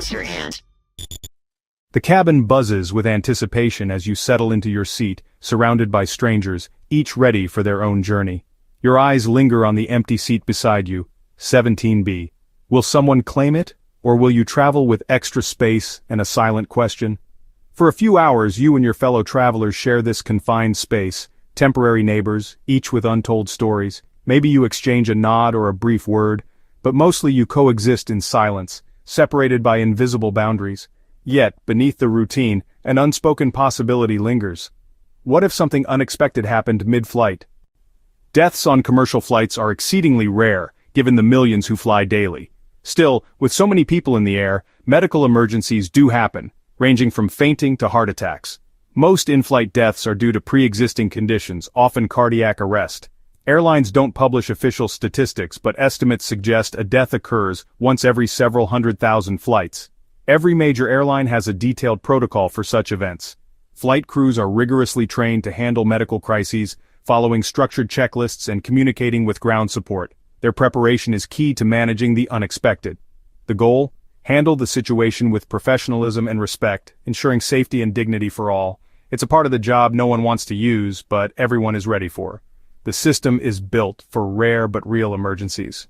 across your hand. The cabin buzzes with anticipation as you settle into your seat, surrounded by strangers, each ready for their own journey. Your eyes linger on the empty seat beside you, 17B. Will someone claim it, or will you travel with extra space and a silent question? For a few hours, you and your fellow travelers share this confined space, temporary neighbors, each with untold stories. Maybe you exchange a nod or a brief word, but mostly you coexist in silence, separated by invisible boundaries. Yet, beneath the routine, an unspoken possibility lingers. What if something unexpected happened mid-flight? Deaths on commercial flights are exceedingly rare, given the millions who fly daily. Still, with so many people in the air, medical emergencies do happen, ranging from fainting to heart attacks. Most in-flight deaths are due to pre-existing conditions, often cardiac arrest. Airlines don't publish official statistics, but estimates suggest a death occurs once every several 100,000 flights. Every major airline has a detailed protocol for such events. Flight crews are rigorously trained to handle medical crises, following structured checklists and communicating with ground support. Their preparation is key to managing the unexpected. The goal? Handle the situation with professionalism and respect, ensuring safety and dignity for all. It's a part of the job no one wants to use, but everyone is ready for. The system is built for rare but real emergencies.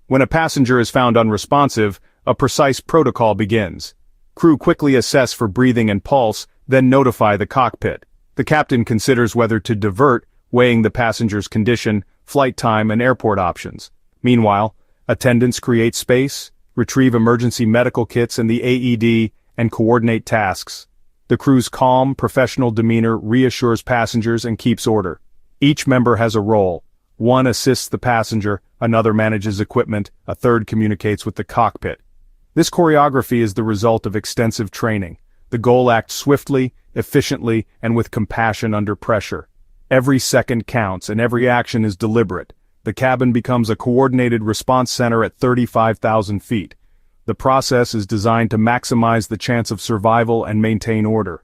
When a passenger is found unresponsive, a precise protocol begins. Crew quickly assess for breathing and pulse, then notify the cockpit. The captain considers whether to divert, weighing the passenger's condition, flight time, and airport options. Meanwhile, attendants create space, retrieve emergency medical kits and the AED, and coordinate tasks. The crew's calm, professional demeanor reassures passengers and keeps order. Each member has a role. One assists the passenger, another manages equipment, a third communicates with the cockpit. This choreography is the result of extensive training. The goal: act swiftly, efficiently, and with compassion under pressure. Every second counts and every action is deliberate. The cabin becomes a coordinated response center at 35,000 feet. The process is designed to maximize the chance of survival and maintain order.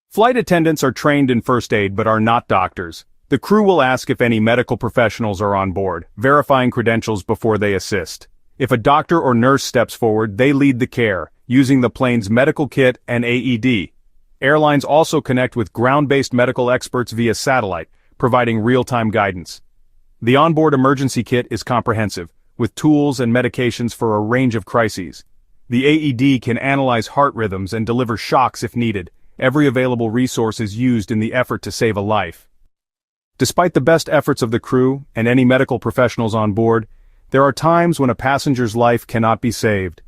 Flight attendants are trained in first aid but are not doctors. The crew will ask if any medical professionals are on board, verifying credentials before they assist. If a doctor or nurse steps forward, they lead the care, using the plane's medical kit and AED. Airlines also connect with ground-based medical experts via satellite, providing real-time guidance. The onboard emergency kit is comprehensive, with tools and medications for a range of crises. The AED can analyze heart rhythms and deliver shocks if needed. Every available resource is used in the effort to save a life. Despite the best efforts of the crew and any medical professionals on board, there are times when a passenger's life cannot be saved.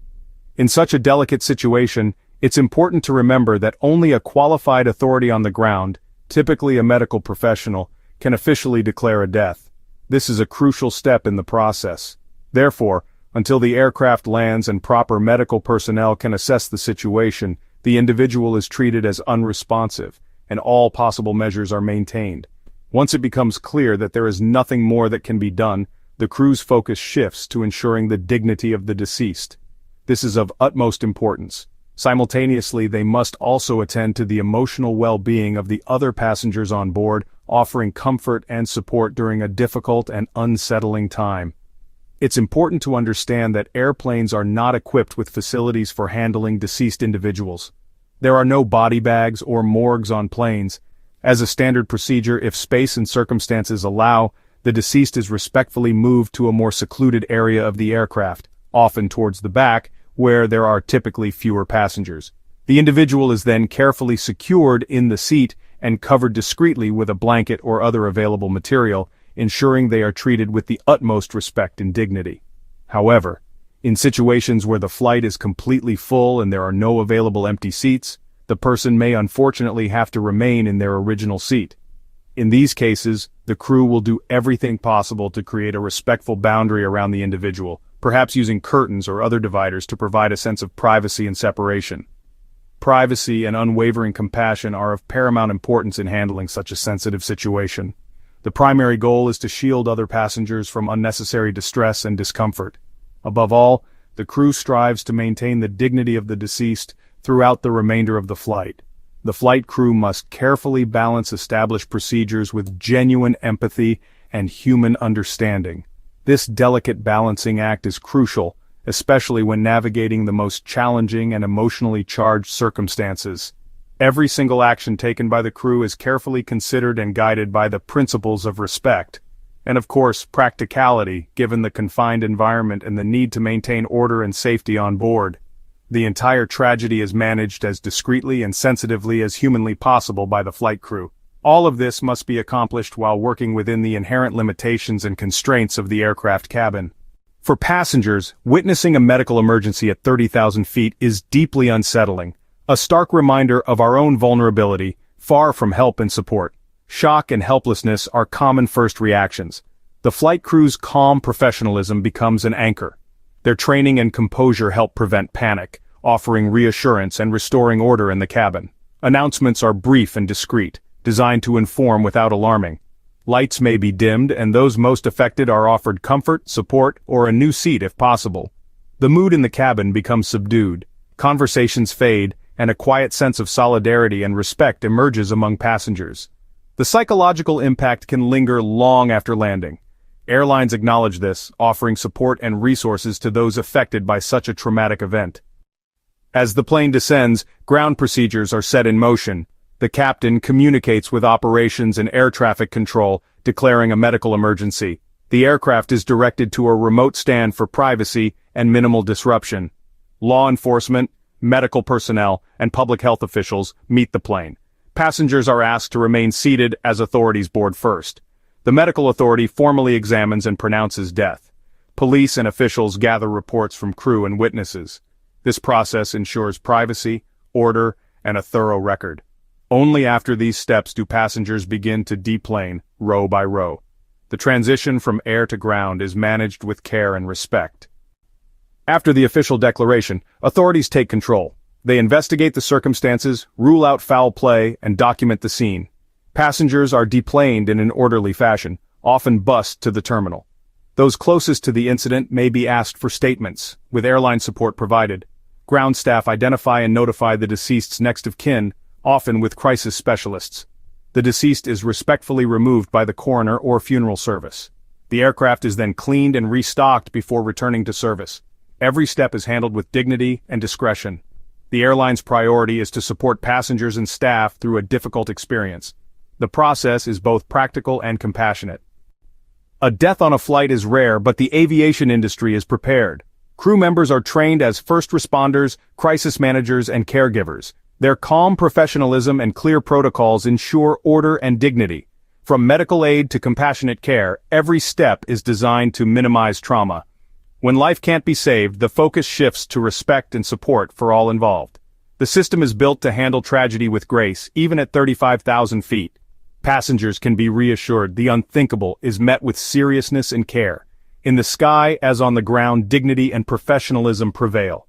In such a delicate situation, it's important to remember that only a qualified authority on the ground, typically a medical professional, can officially declare a death. This is a crucial step in the process. Therefore, until the aircraft lands and proper medical personnel can assess the situation, the individual is treated as unresponsive, and all possible measures are maintained. Once it becomes clear that there is nothing more that can be done, the crew's focus shifts to ensuring the dignity of the deceased. This is of utmost importance. Simultaneously, they must also attend to the emotional well-being of the other passengers on board, offering comfort and support during a difficult and unsettling time. It's important to understand that airplanes are not equipped with facilities for handling deceased individuals. There are no body bags or morgues on planes. As a standard procedure, if space and circumstances allow, the deceased is respectfully moved to a more secluded area of the aircraft, often towards the back, where there are typically fewer passengers. The individual is then carefully secured in the seat and covered discreetly with a blanket or other available material, ensuring they are treated with the utmost respect and dignity. However, in situations where the flight is completely full and there are no available empty seats, the person may unfortunately have to remain in their original seat. In these cases, the crew will do everything possible to create a respectful boundary around the individual, perhaps using curtains or other dividers to provide a sense of privacy and separation. Privacy and unwavering compassion are of paramount importance in handling such a sensitive situation. The primary goal is to shield other passengers from unnecessary distress and discomfort. Above all, the crew strives to maintain the dignity of the deceased throughout the remainder of the flight. The flight crew must carefully balance established procedures with genuine empathy and human understanding. This delicate balancing act is crucial, especially when navigating the most challenging and emotionally charged circumstances. Every single action taken by the crew is carefully considered and guided by the principles of respect, and of course, practicality, given the confined environment and the need to maintain order and safety on board. The entire tragedy is managed as discreetly and sensitively as humanly possible by the flight crew. All of this must be accomplished while working within the inherent limitations and constraints of the aircraft cabin. For passengers, witnessing a medical emergency at 30,000 feet is deeply unsettling, a stark reminder of our own vulnerability, far from help and support. Shock and helplessness are common first reactions. The flight crew's calm professionalism becomes an anchor. Their training and composure help prevent panic, offering reassurance and restoring order in the cabin. Announcements are brief and discreet, designed to inform without alarming. Lights may be dimmed, and those most affected are offered comfort, support, or a new seat if possible. The mood in the cabin becomes subdued, conversations fade, and a quiet sense of solidarity and respect emerges among passengers. The psychological impact can linger long after landing. Airlines acknowledge this, offering support and resources to those affected by such a traumatic event. As the plane descends, ground procedures are set in motion. The captain communicates with operations and air traffic control, declaring a medical emergency. The aircraft is directed to a remote stand for privacy and minimal disruption. Law enforcement, medical personnel, and public health officials meet the plane. Passengers are asked to remain seated as authorities board first. The medical authority formally examines and pronounces death. Police and officials gather reports from crew and witnesses. This process ensures privacy, order, and a thorough record. Only after these steps do passengers begin to deplane, row by row. The transition from air to ground is managed with care and respect. After the official declaration, authorities take control. They investigate the circumstances, rule out foul play, and document the scene. Passengers are deplaned in an orderly fashion, often bused to the terminal. Those closest to the incident may be asked for statements, with airline support provided. Ground staff identify and notify the deceased's next of kin, often with crisis specialists. The deceased is respectfully removed by the coroner or funeral service. The aircraft is then cleaned and restocked before returning to service. Every step is handled with dignity and discretion. The airline's priority is to support passengers and staff through a difficult experience. The process is both practical and compassionate. A death on a flight is rare, but the aviation industry is prepared. Crew members are trained as first responders, crisis managers, and caregivers. Their calm professionalism and clear protocols ensure order and dignity. From medical aid to compassionate care, every step is designed to minimize trauma. When life can't be saved, the focus shifts to respect and support for all involved. The system is built to handle tragedy with grace, even at 35,000 feet. Passengers can be reassured the unthinkable is met with seriousness and care. In the sky, as on the ground, dignity and professionalism prevail.